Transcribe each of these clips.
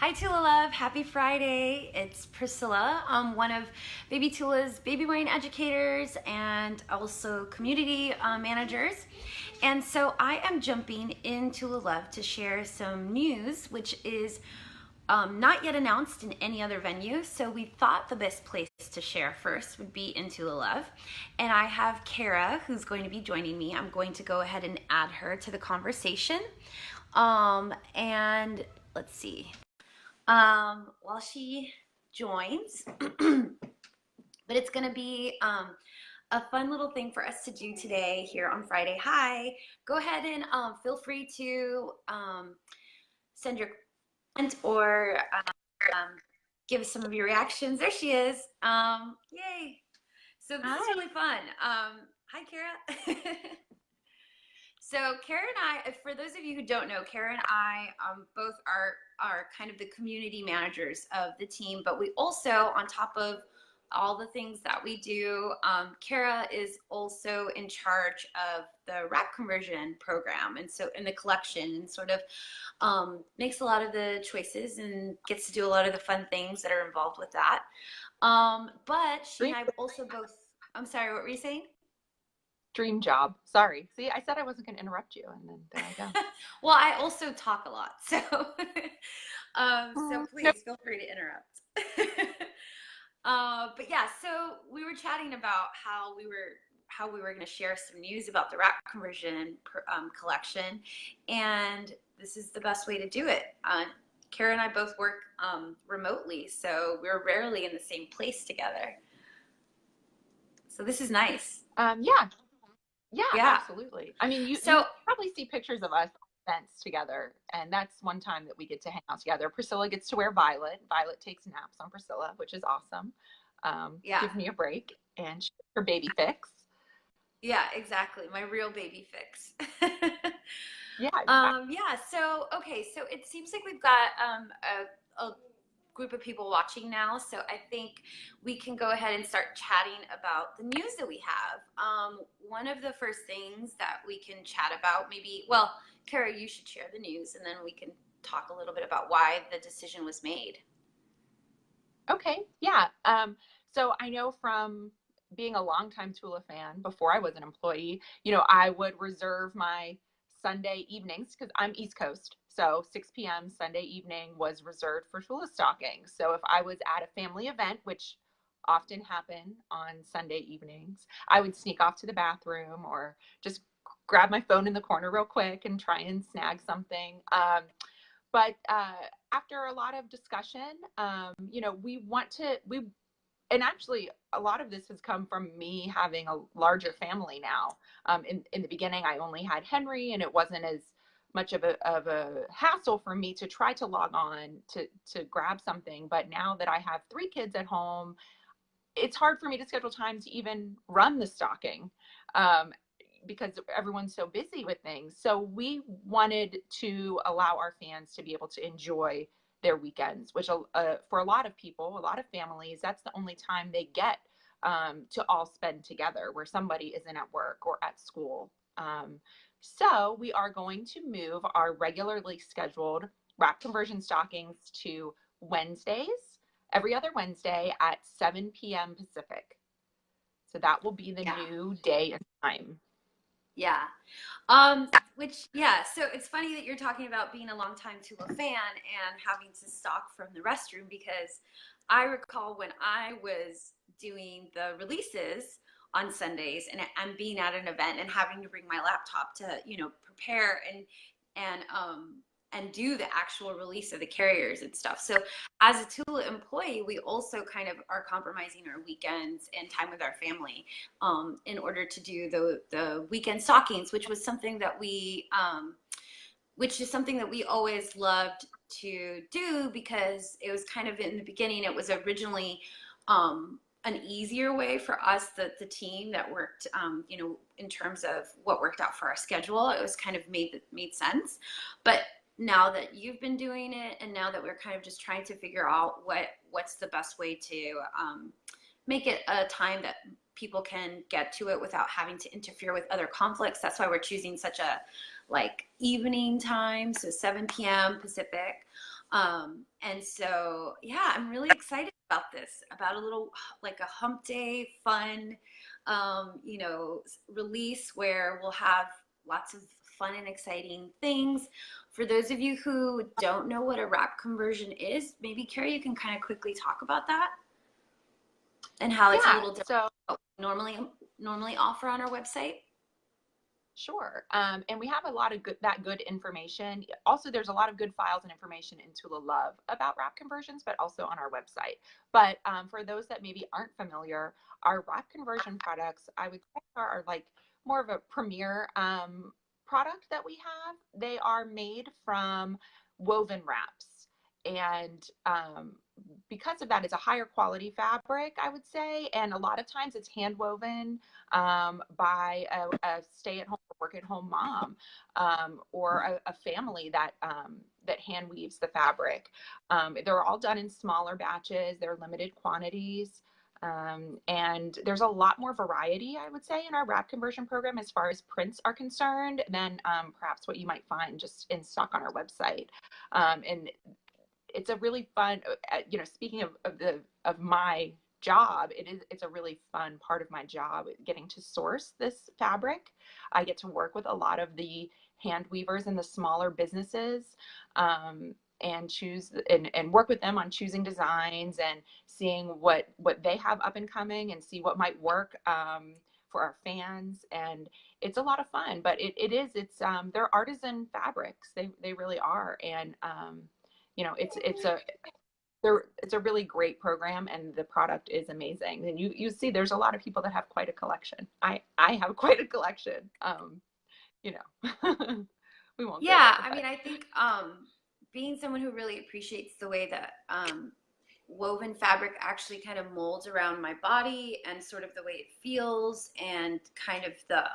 Hi Tula Love, happy Friday. It's Priscilla. I'm one of Baby Tula's baby wearing educators and also community managers. And so I am jumping in Tula Love to share some news, which is not yet announced in any other venue. So we thought the best place to share first would be in Tula Love. And I have Kara who's going to be joining me. I'm going to go ahead and add her to the conversation. And let's see. While she joins, but it's going to be a fun little thing for us to do today here on Friday. Hi, go ahead and feel free to send your comment or give some of your reactions. There she is. Yay. So this is really fun. Hi, Kara. So Kara and I, for those of you who don't know, Kara and I both are kind of the community managers of the team, but we also, on top of all the things that we do, Kara is also in charge of the wrap conversion program, and so in the collection, and sort of makes a lot of the choices and gets to do a lot of the fun things that are involved with that. But she and I also both, I'm sorry, what were you saying? Dream job. Sorry. See, I said I wasn't going to interrupt you, and then there I go. Well, I also talk a lot, so so please feel free to interrupt. But yeah, so we were chatting about how we were going to share some news about the wrap conversion collection, and this is the best way to do it. Kara and I both work remotely, so we're rarely in the same place together. So this is nice. Yeah, absolutely. I mean, you probably see pictures of us events together, and that's one time that we get to hang out together. Priscilla gets to wear Violet. Violet takes naps on Priscilla, which is awesome. Gives me a break, and she gets her baby fix. Yeah, exactly. My real baby fix. Yeah. Yeah. So, okay. So it seems like we've got a group of people watching now. So I think we can go ahead and start chatting about the news that we have. One of the first things that we can chat about, maybe, well, Kara, you should share the news, and then we can talk a little bit about why the decision was made. Okay. Yeah. So I know from being a longtime Tula fan before I was an employee, I would reserve my Sunday evenings because I'm East Coast. So 6 p.m. Sunday evening was reserved for Tula stocking. So if I was at a family event, which often happen on Sunday evenings, I would sneak off to the bathroom or just grab my phone in the corner real quick and try and snag something. But after a lot of discussion, and actually a lot of this has come from me having a larger family now. In the beginning, I only had Henry, and it wasn't as much of a hassle for me to try to log on to grab something. But now that I have 3 kids at home, it's hard for me to schedule time to even run the stocking. Because everyone's so busy with things. So we wanted to allow our fans to be able to enjoy their weekends, which for a lot of people, a lot of families, that's the only time they get to all spend together, where somebody isn't at work or at school. So we are going to move our regularly scheduled wrap conversion stockings to Wednesdays, every other Wednesday at 7 p.m. Pacific. So that will be the new day and time. Yeah. So it's funny that you're talking about being a longtime Tula fan and having to stock from the restroom, because I recall when I was doing the releases on Sundays and being at an event and having to bring my laptop to, prepare and do the actual release of the carriers and stuff. So as a Tula employee, we also kind of are compromising our weekends and time with our family in order to do the weekend stockings, which is something that we always loved to do, because it was kind of, in the beginning, it was originally an easier way for us, the team that worked, in terms of what worked out for our schedule. It was kind of made sense. But now that you've been doing it, and now that we're kind of just trying to figure out what's the best way to make it a time that people can get to it without having to interfere with other conflicts, that's why we're choosing such a evening time, so 7 p.m. Pacific. And so, yeah, I'm really excited about this, about a little like a hump day fun, release where we'll have lots of fun and exciting things. For those of you who don't know what a wrap conversion is, maybe Carrie, you can kind of quickly talk about that and how it's a Yeah. little different So than what we normally offer on our website. sure. And we have a lot of good information. Also, there's a lot of good files and information in Tula Love about wrap conversions, but also on our website. But for those that maybe aren't familiar, our wrap conversion products, I would say, are like more of a premier product that we have. They are made from woven wraps. And because of that, it's a higher quality fabric, I would say. And a lot of times it's hand woven by a stay-at-home or work-at-home mom, or a family that that hand weaves the fabric. They're all done in smaller batches. They're limited quantities. And there's a lot more variety, I would say, in our wrap conversion program as far as prints are concerned than perhaps what you might find just in stock on our website. And it's a really fun, speaking of my job, it's a really fun part of my job getting to source this fabric. I get to work with a lot of the hand weavers and the smaller businesses, and choose and work with them on choosing designs and seeing what they have up and coming and see what might work for our fans. And it's a lot of fun, but they're artisan fabrics. They really are. And it's a really great program, and the product is amazing. And you see there's a lot of people that have quite a collection. I have quite a collection. You know, we won't go Yeah, there, I but mean, I think being someone who really appreciates the way that woven fabric actually kind of molds around my body and sort of the way it feels and kind of the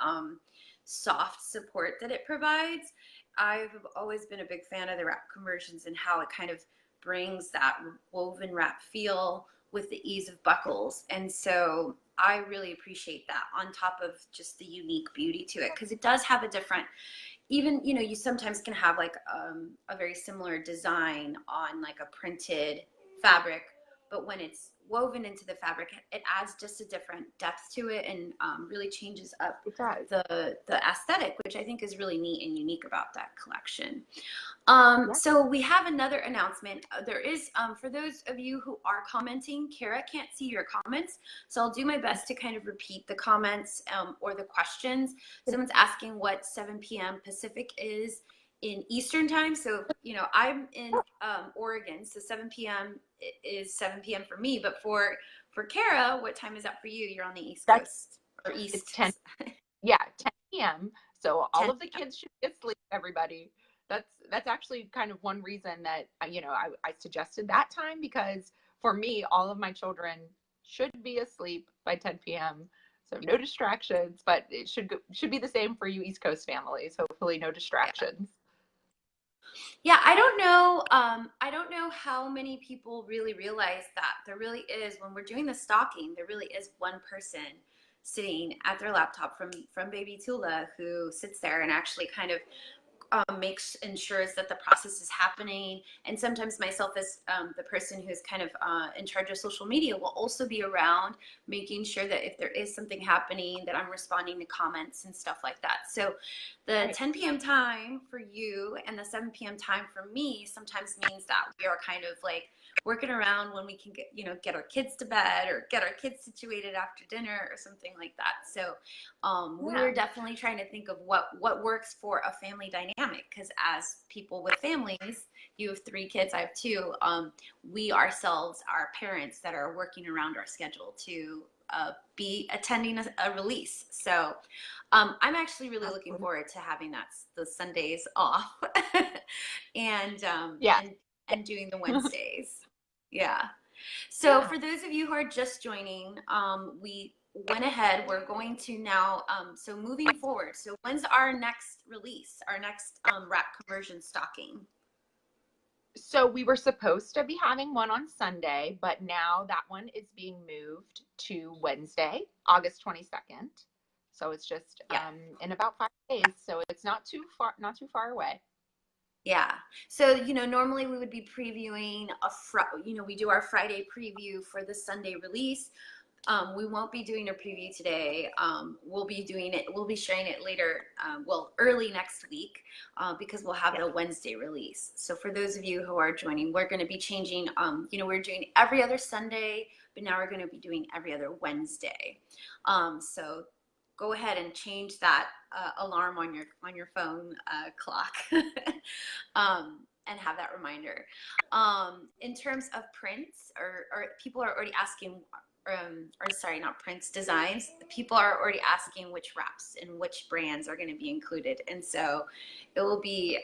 soft support that it provides, I've always been a big fan of the wrap conversions and how it kind of brings that woven wrap feel with the ease of buckles. And so I really appreciate that on top of just the unique beauty to it, because it does have a different, even you sometimes can have like a very similar design on like a printed fabric, but when it's woven into the fabric, it adds just a different depth to it, and really changes up it does. the aesthetic, which I think is really neat and unique about that collection. Yep. So we have another announcement. There is, for those of you who are commenting, Kara can't see your comments, so I'll do my best to kind of repeat the comments or the questions. Someone's asking what 7 p.m. Pacific is in Eastern time. So, I'm in Oregon, so 7 p.m. is 7 p.m. for me, but for Kara, what time is that for you? You're on the East That's Coast, or it's East. 10. Yeah, 10 p.m. So all 10 of the kids should get sleep, everybody. That's actually kind of one reason that I suggested that time, because for me, all of my children should be asleep by 10 p.m. So no distractions, but it should be the same for you East Coast families. Hopefully no Yeah. distractions. Yeah, I don't know how many people really realize that there really is, when we're doing the stalking, there really is one person sitting at their laptop from baby Tula, who sits there and actually kind of ensures that the process is happening. And sometimes myself, as the person who's kind of in charge of social media, will also be around making sure that if there is something happening, that I'm responding to comments and stuff like that. So the Right. 10 p.m. time for you and the 7 p.m. time for me sometimes means that we are kind of like working around when we can get our kids to bed or get our kids situated after dinner or something like that. So we Yeah. were definitely trying to think of what works for a family dynamic, because as people with families, you have 3 kids, I have 2. We ourselves are parents that are working around our schedule to be attending a release. So I'm actually really looking Absolutely. forward to having the Sundays off and Yeah. and doing the Wednesdays. Yeah. So Yeah. for those of you who are just joining, we went ahead. We're going to now, so moving forward. So when's our next release, our next wrap conversion stocking? So we were supposed to be having one on Sunday, but now that one is being moved to Wednesday, August 22nd. So it's just Yeah. in about 5 days. So it's not too far away. Yeah. So, normally we would be previewing we do our Friday preview for the Sunday release. We won't be doing a preview today. We'll be sharing it later, early next week, because we'll have the Wednesday release. So for those of you who are joining, we're going to be changing, we're doing every other Sunday, but now we're going to be doing every other Wednesday. So go ahead and change that alarm on your phone clock, and have that reminder. In terms of prints, or people are already asking, or sorry, not prints, designs. People are already asking which wraps and which brands are going to be included, and so it will be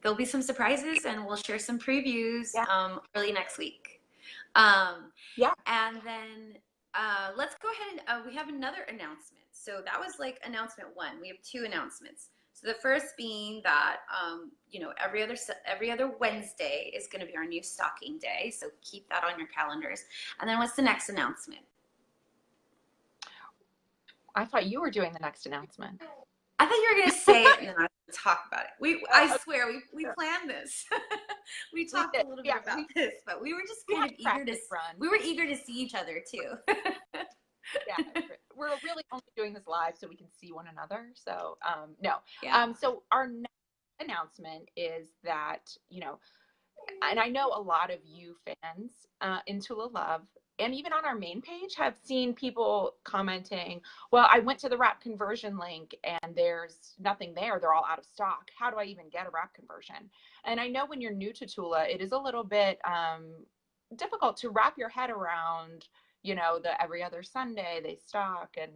there'll be some surprises, and we'll share some previews early next week. Yeah. And then let's go ahead and we have another announcement. So that was like announcement one. We have two announcements. So the first being that every other Wednesday is going to be our new stocking day. So keep that on your calendars. And then what's the next announcement? I thought you were doing the next announcement. I thought you were going to say it and then I would talk about it. I swear we planned this. We talked a little bit about this, but we were just kind of eager to see each other too. Yeah, we're really only doing this live so we can see one another. So no. Yeah. So our next announcement is that, and I know a lot of you fans in Tula Love, and even on our main page, have seen people commenting, well, I went to the wrap conversion link and there's nothing there. They're all out of stock. How do I even get a wrap conversion? And I know when you're new to Tula, it is a little bit difficult to wrap your head around, the every other Sunday they stock, and,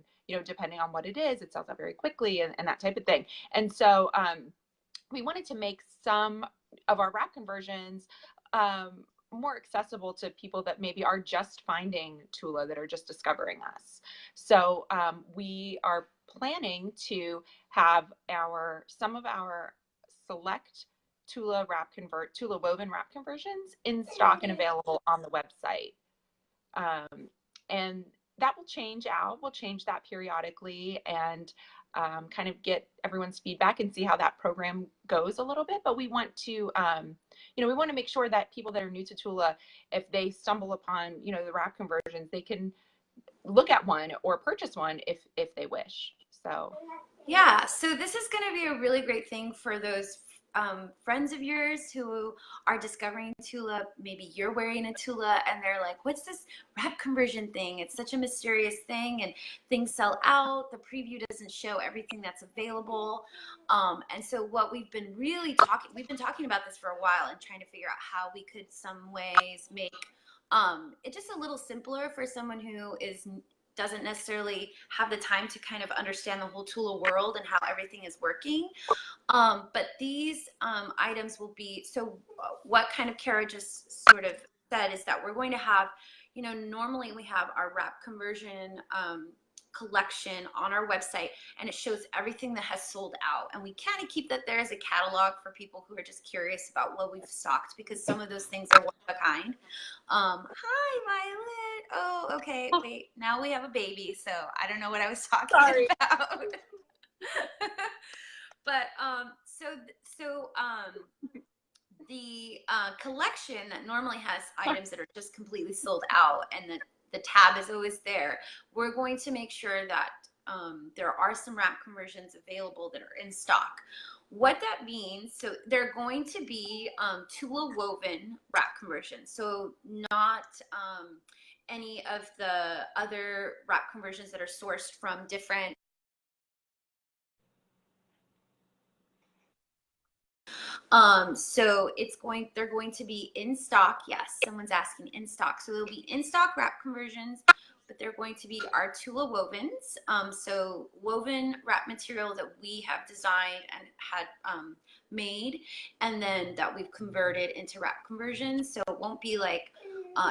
depending on what it is, it sells out very quickly and that type of thing. And so we wanted to make some of our wrap conversions more accessible to people that maybe are just finding Tula, that are just discovering us. So we are planning to have some of our select Tula woven wrap conversions in stock and available on the website. And that will change out. We'll change that periodically and kind of get everyone's feedback and see how that program goes a little bit. But we want to, we want to make sure that people that are new to Tula, if they stumble upon, the wrap conversions, they can look at one or purchase one if they wish. So yeah, so this is going to be a really great thing for those friends of yours who are discovering Tula. Maybe you're wearing a Tula and they're like, what's this wrap conversion thing? It's such a mysterious thing and things sell out. The preview doesn't show everything that's available. And so what we've been talking about this for a while and trying to figure out how we could some ways make it just a little simpler for someone who doesn't necessarily have the time to kind of understand the whole Tula world and how everything is working. But these items will be, so what kind of Kara just sort of said is that we're going to have, normally we have our wrap conversion collection on our website, and it shows everything that has sold out, and we kind of keep that there as a catalog for people who are just curious about what we've stocked, because some of those things are one of a kind. Hi Violet. Oh, okay, wait, now we have a baby, so I don't know what I was talking about. But the collection that normally has items that are just completely sold out and the tab is always there, we're going to make sure that there are some wrap conversions available that are in stock. What that means, so they're going to be Tula woven wrap conversions, so not any of the other wrap conversions that are sourced from different so they're going to be in stock. Yes, someone's asking in stock. So they'll be in stock wrap conversions, but they're going to be our Tula wovens. So woven wrap material that we have designed and had made, and then that we've converted into wrap conversions. So it won't be like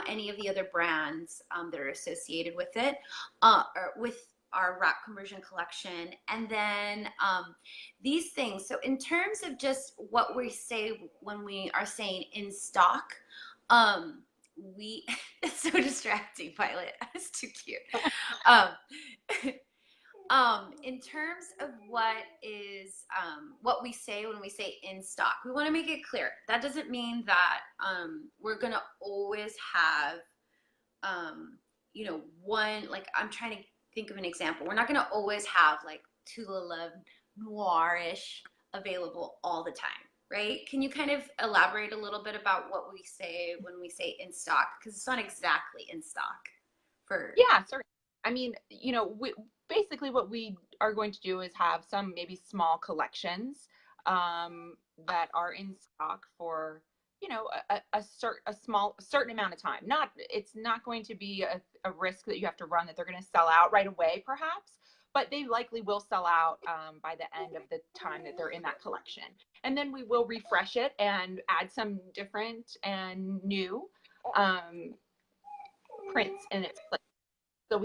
any of the other brands that are associated with it, or with our wrap conversion collection. And then these things, so in terms of just what we say when we are saying in stock, it's so distracting, Violet. It's too cute. In terms of what we say when we say in stock, we want to make it clear. That doesn't mean that we're gonna always have one, like, I'm trying to think of an example. We're not gonna always have like Tula Love Noirish available all the time, right? Can you kind of elaborate a little bit about what we say when we say in stock? Because it's not exactly in stock for. Yeah, certainly. I mean, basically what we are going to do is have some maybe small collections that are in stock for, a certain amount of time. It's not going to be a risk that you have to run that they're going to sell out right away, perhaps, but they likely will sell out by the end of the time that they're in that collection. And then we will refresh it and add some different and new prints in its place. So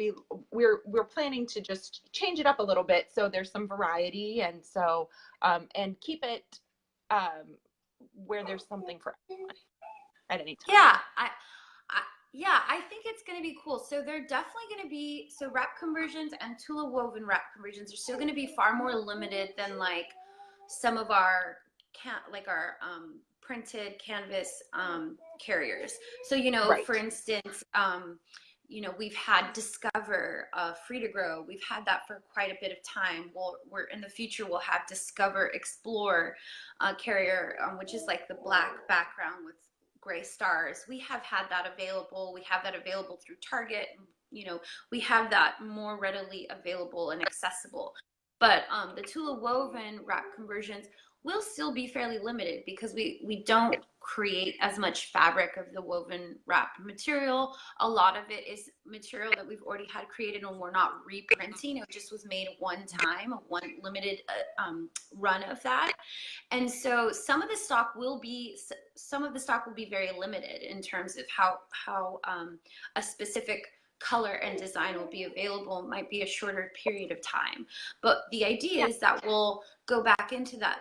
we're planning to just change it up a little bit so there's some variety, and so and keep it where there's something for everyone at any time. I think it's going to be cool. So they're definitely going to be, so wrap conversions and Tula woven wrap conversions are still going to be far more limited than like some of our printed canvas carriers. So, Right. for instance, we've had Discover, Free to Grow. We've had that for quite a bit of time. We're in the future, we'll have Discover Explore carrier, which is like the black background with gray stars. We have had that available. We have that available through Target. We have that more readily available and accessible. But the Tula woven wrap conversions will still be fairly limited because we don't create as much fabric of the woven wrap material. A lot of it is material that we've already had created and we're not reprinting. It just was made one time, one limited run of that. And so some of the stock will be very limited in terms of how a specific color and design will be available. It might be a shorter period of time, but the idea is that we'll go back into that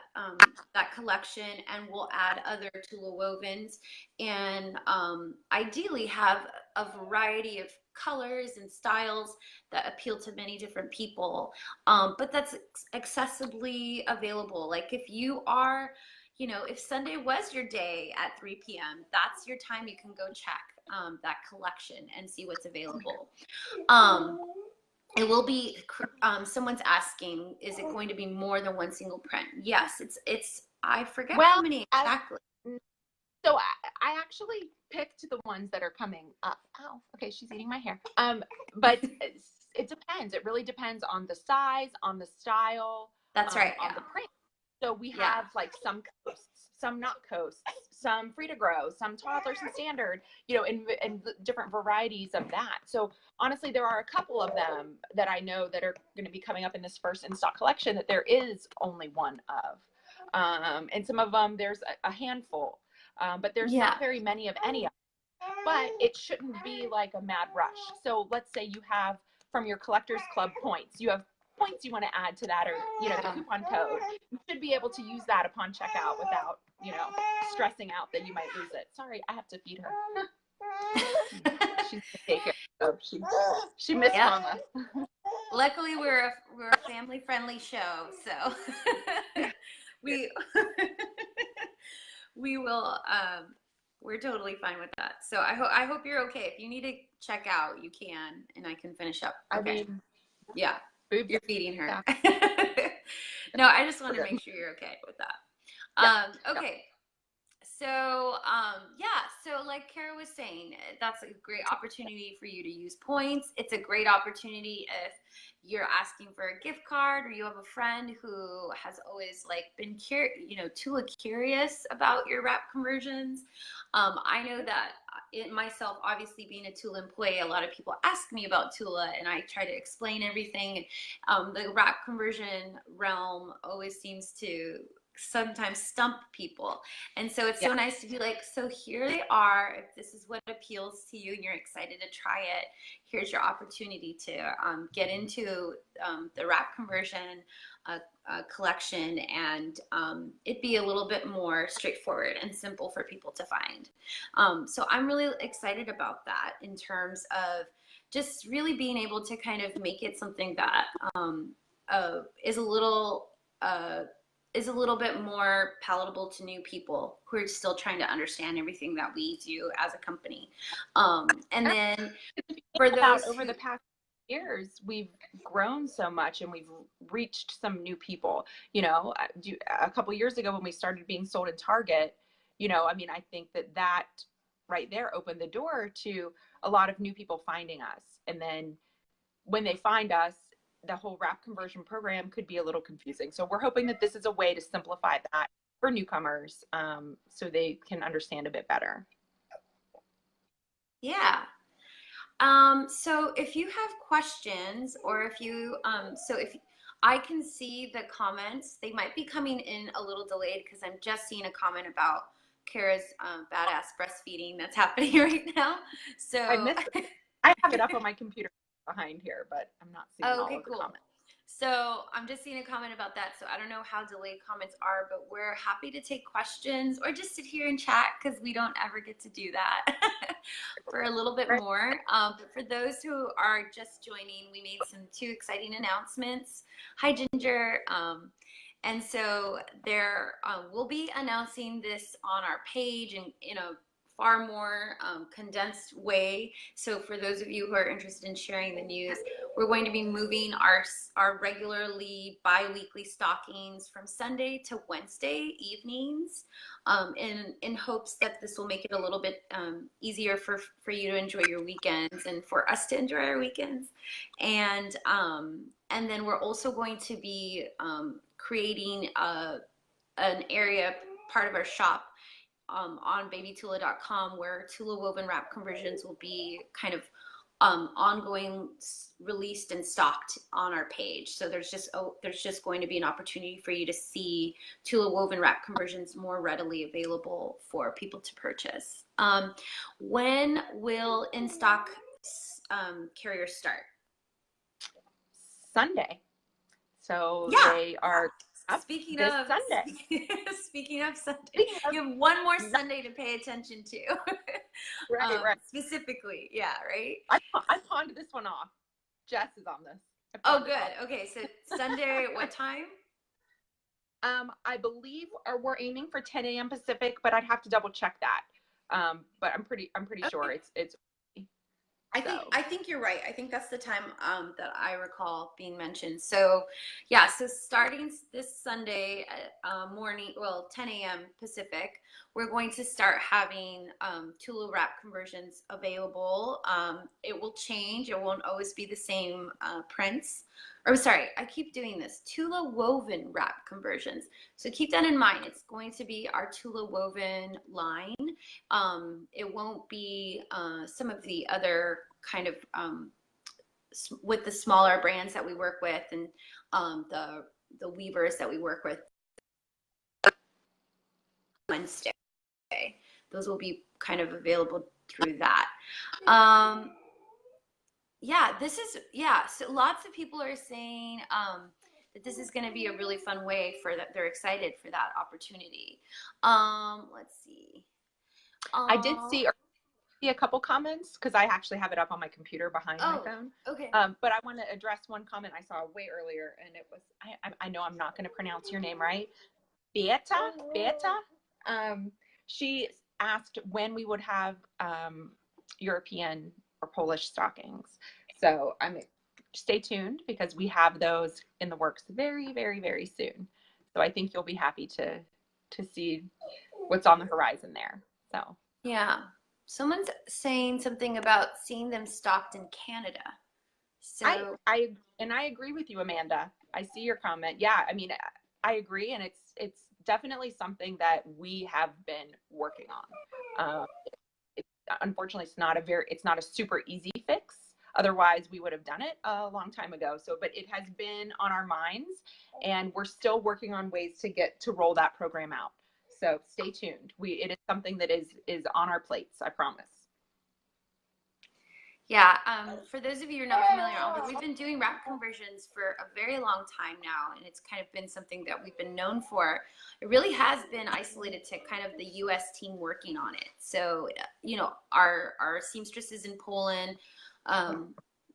collection and we'll add other Tula wovens and ideally have a variety of colors and styles that appeal to many different people, but that's accessibly available. Like if you are, if Sunday was your day at 3 p.m., that's your time. You can go check that collection and see what's available. It will be, someone's asking, is it going to be more than one single print? Yes, it's I forget how many exactly. So I actually picked the ones that are coming up. Oh, okay, she's eating my hair. But it depends. It really depends on the size, on the style. That's right. On the print. So we have like some coasts, some not coasts, some free to grow, some toddlers and standard, and different varieties of that. So honestly, there are a couple of them that I know that are going to be coming up in this first in stock collection that there is only one of. And some of them there's a handful, but there's not very many of any of them. But it shouldn't be like a mad rush. So let's say you have from your collectors club points, you have points you want to add to that, or the coupon code. You should be able to use that upon checkout without stressing out that you might lose it. Sorry, I have to feed her. She's in daycare, so she missed mama. Luckily we're a family friendly show, so we will we're totally fine with that. So I hope you're okay. If you need to check out, you can, and I can finish up. Okay. You're feeding her. No, I just want to make sure you're okay with that. Okay. So, so like Kara was saying, that's a great opportunity for you to use points. It's a great opportunity if you're asking for a gift card or you have a friend who has always like been Tula curious about your wrap conversions. I know that myself, obviously being a Tula employee, a lot of people ask me about Tula and I try to explain everything. The wrap conversion realm always seems to sometimes stump people. And so it's Yeah. so nice to be like, so here they are. If this is what appeals to you and you're excited to try it, here's your opportunity to get into the wrap conversion collection, and it'd be a little bit more straightforward and simple for people to find. So I'm really excited about that in terms of just really being able to kind of make it something that is a little is a little bit more palatable to new people who are still trying to understand everything that we do as a company. And then for those over who, the past years, we've grown so much and we've reached some new people. You know, a couple years ago when we started being sold in Target, you know, I mean, I think that right there opened the door to a lot of new people finding us. And then when they find us, the whole wrap conversion program could be a little confusing. So we're hoping that this is a way to simplify that for newcomers, so they can understand a bit better. yeah. So if you have questions, or if you, so if I can see the comments, they might be coming in a little delayed because I'm just seeing a comment about Kara's badass breastfeeding that's happening right now. I So missed it. I have it up on my computer behind here, but I'm not seeing oh, all okay, of the cool. comments. So I'm just seeing a comment about that. So I don't know how delayed comments are, but we're happy to take questions or just sit here and chat because we don't ever get to do that for a little bit more. But for those who are just joining, we made two exciting announcements. Hi, Ginger. And so there we'll be announcing this on our page and in a far more condensed way. So for those of you who are interested in sharing the news, we're going to be moving our regularly bi-weekly stockings from Sunday to Wednesday evenings, in hopes that this will make it a little bit easier for you to enjoy your weekends and for us to enjoy our weekends. And then we're also going to be creating an area, part of our shop, on babytula.com, where Tula woven wrap conversions will be kind of ongoing, released and stocked on our page. So there's just going to be an opportunity for you to see Tula woven wrap conversions more readily available for people to purchase. When will in stock carriers start? Sunday. So Yeah. they are up Speaking this of Sunday. speaking of Sunday, Speaking of, you have one more Sunday to pay attention to. right. Specifically, yeah, right. I pawned this one off. Jess is on this. Oh, good. Okay, so Sunday, what time? I believe we're aiming for 10 a.m. Pacific, but I'd have to double check that. But I'm pretty Okay. sure it's. I think you're right. I think that's the time that I recall being mentioned. So yeah, so starting this Sunday at morning, well, 10 a.m. Pacific, we're going to start having Tula wrap conversions available. It will change. It won't always be the same prints. Or sorry, I keep doing this. Tula woven wrap conversions. So keep that in mind. It's going to be our Tula woven line. It won't be some of the other kind of with the smaller brands that we work with, and the weavers that we work with. Wednesday, those will be kind of available through that. So lots of people are saying that this is going to be a really fun way for that. They're excited for that opportunity. Let's see. I did see a couple comments because I actually have it up on my computer behind my phone. Okay. But I want to address one comment I saw way earlier, and it was I know I'm not going to pronounce your name right. Beata. She asked when we would have European or Polish stockings. So stay tuned because we have those in the works very, very, very soon. So I think you'll be happy to see what's on the horizon there. So yeah, someone's saying something about seeing them stocked in Canada. So I agree with you, Amanda. I see your comment. Yeah, I mean, I agree, and it's definitely something that we have been working on. Unfortunately, it's not a super easy fix. Otherwise, we would have done it a long time ago. So, but it has been on our minds, and we're still working on ways to roll that program out. So stay tuned. It is something that is on our plates, I promise. Yeah, for those of you who are not familiar, although we've been doing wrap conversions for a very long time now, and it's kind of been something that we've been known for, it really has been isolated to kind of the U.S. team working on it. So, our seamstresses in Poland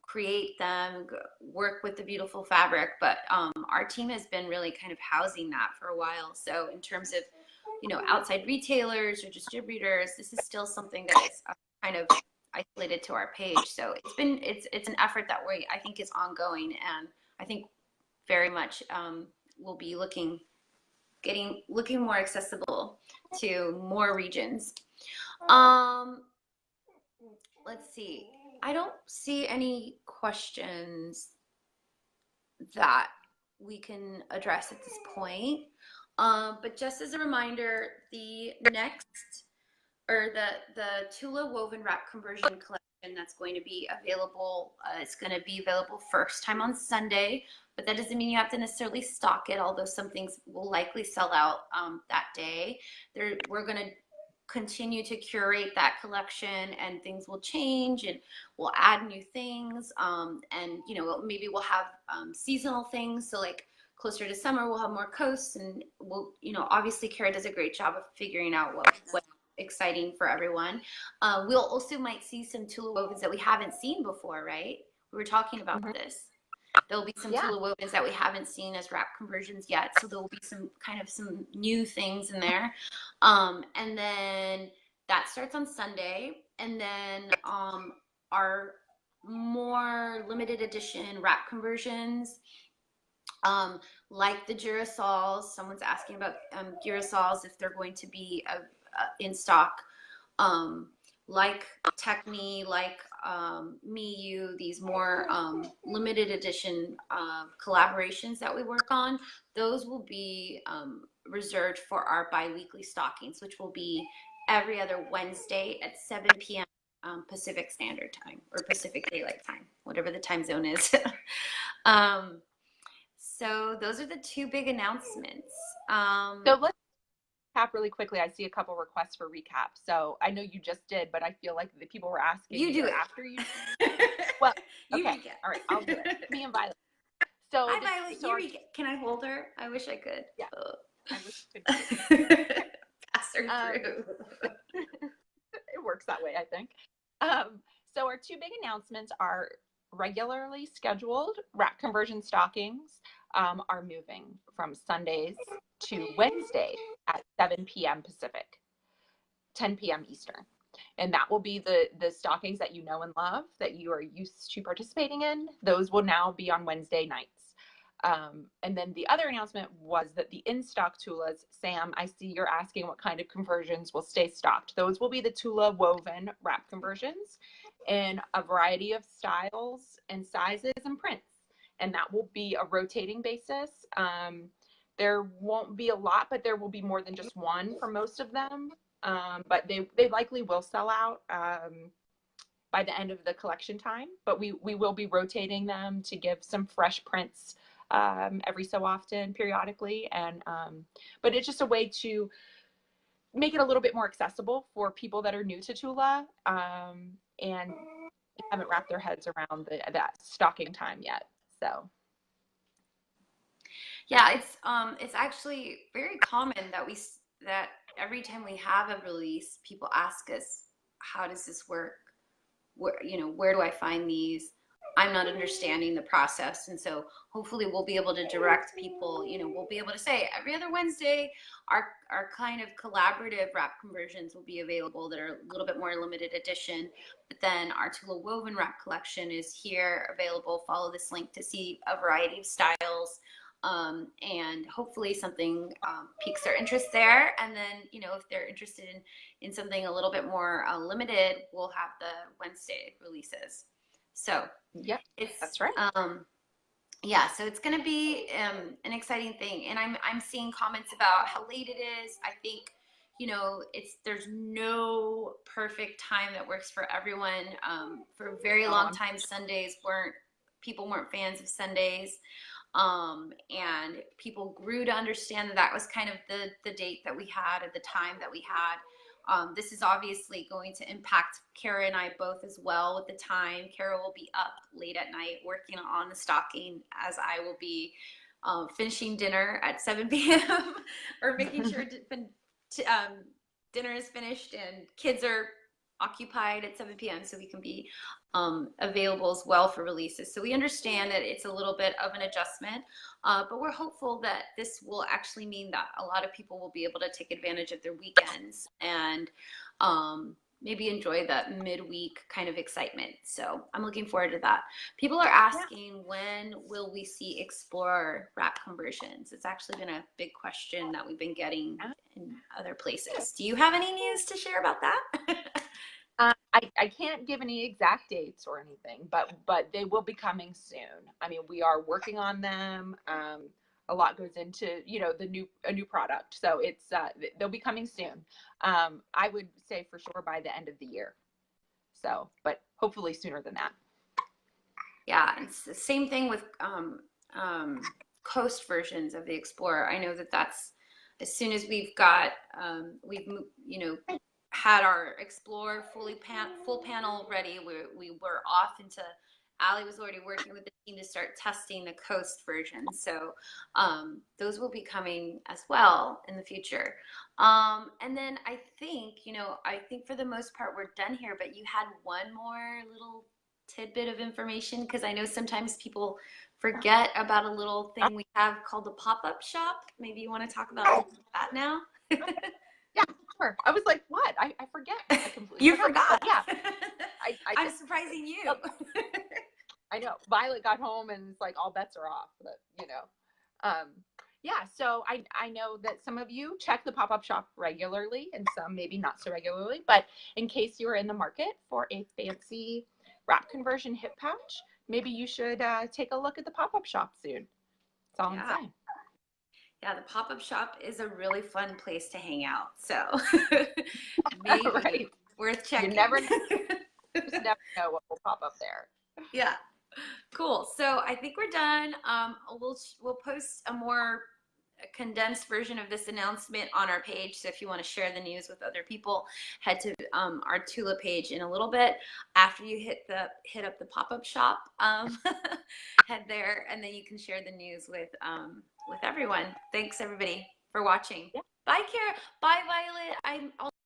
create them, work with the beautiful fabric, but our team has been really kind of housing that for a while. So in terms of, outside retailers or distributors, this is still something that is kind of isolated to our page. So it's an effort that I think is ongoing, and I think very much will be looking more accessible to more regions. Let's see. I don't see any questions that we can address at this point. But just as a reminder, the Tula woven wrap conversion collection that's going to be available, it's going to be available first time on Sunday, but that doesn't mean you have to necessarily stock it, although some things will likely sell out that day. We're going to continue to curate that collection, and things will change, and we'll add new things, and maybe we'll have seasonal things. So like closer to summer, we'll have more coasts, and we'll, obviously Kara does a great job of figuring out what's exciting for everyone. We'll also might see some Tula wovens that we haven't seen before, right? We were talking about this. There'll be some Tula wovens that we haven't seen as wrap conversions yet, so there will be some new things in there. And then that starts on Sunday, and then our more limited edition wrap conversions, like the girasols. Someone's asking about girasols, if they're going to be in stock. Like Techni, like Miyu, these more limited edition collaborations that we work on, those will be reserved for our bi-weekly stockings, which will be every other Wednesday at 7 p.m. Pacific Standard Time, or Pacific Daylight Time, whatever the time zone is. So those are the two big announcements. So let's recap really quickly. I see a couple requests for recap. So I know you just did, but I feel like the people were asking you do it after you. Well, you okay, recap. all right, I'll do it. Me and Violet. So hi, Violet. You recap. Can I hold her? I wish I could. Yeah, I wish I could. Pass her through. It works that way, I think. So our two big announcements are regularly scheduled wrap conversion stockings are moving from Sundays to Wednesday at 7 p.m. Pacific, 10 p.m. Eastern. And that will be the stockings that you know and love, that you are used to participating in. Those will now be on Wednesday nights. And then the other announcement was that the in-stock Tulas, Sam, I see you're asking what kind of conversions will stay stocked. Those will be the Tula woven wrap conversions in a variety of styles and sizes and prints. And that will be a rotating basis. There won't be a lot, but there will be more than just one for most of them. But they likely will sell out by the end of the collection time. But we will be rotating them to give some fresh prints every so often, periodically. And but it's just a way to make it a little bit more accessible for people that are new to Tula and haven't wrapped their heads around that stocking time yet. So yeah, it's actually very common that every time we have a release, people ask us, how does this work? Where do I find these? I'm not understanding the process. And so hopefully we'll be able to direct people, we'll be able to say every other Wednesday, our kind of collaborative wrap conversions will be available that are a little bit more limited edition. But then our Tula woven wrap collection is here available. Follow this link to see a variety of styles. And hopefully something piques their interest there. And then, if they're interested in something a little bit more limited, we'll have the Wednesday releases. So yep, that's right. Yeah, so it's going to be an exciting thing. And I'm seeing comments about how late it is. I think, there's no perfect time that works for everyone. For a very long time, Sundays people weren't fans of Sundays. And people grew to understand that that was kind of the date that we had at the time that we had. This is obviously going to impact Kara and I both as well with the time. Kara will be up late at night working on the stocking, as I will be finishing dinner at 7 p.m. or making sure dinner is finished and kids are occupied at 7 p.m. so we can be available as well for releases. So we understand that it's a little bit of an adjustment, but we're hopeful that this will actually mean that a lot of people will be able to take advantage of their weekends and maybe enjoy that midweek kind of excitement. So I'm looking forward to that. People are asking, when will we see Explorer wrap conversions? It's actually been a big question that we've been getting in other places. Do you have any news to share about that? I can't give any exact dates or anything, but they will be coming soon. I mean, we are working on them. A lot goes into, you know, a new product, so it's they'll be coming soon. I would say for sure by the end of the year. So, but hopefully sooner than that. Yeah, it's the same thing with coast versions of the Explorer. I know that that's as soon as we've got you know, had our Explorer full panel ready, we were off into. Allie was already working with the team to start testing the coast version, so those will be coming as well in the future. And then I think, you know, I think for the most part we're done here, but you had one more little tidbit of information, because I know sometimes people forget about a little thing we have called the pop-up shop. Maybe you want to talk about that now? Yeah, sure. I was like, what? I forget. I completely You forgot. Yeah. I'm surprising you. I know. Violet got home and it's like all bets are off, but you know. Yeah, so I know that some of you check the pop-up shop regularly and some maybe not so regularly, but in case you are in the market for a fancy wrap conversion hip pouch, maybe you should take a look at the pop-up shop soon. That's all I'm saying. Yeah, the pop-up shop is a really fun place to hang out. So maybe right. Worth checking. You never know. Just never know what will pop up there. Yeah. Cool. So I think we're done. We'll post a more condensed version of this announcement on our page. So if you want to share the news with other people, head to our Tula page in a little bit after you hit up the pop-up shop. Head there, and then you can share the news with everyone. Thanks everybody for watching. Yeah. Bye, Kara. Bye, Violet.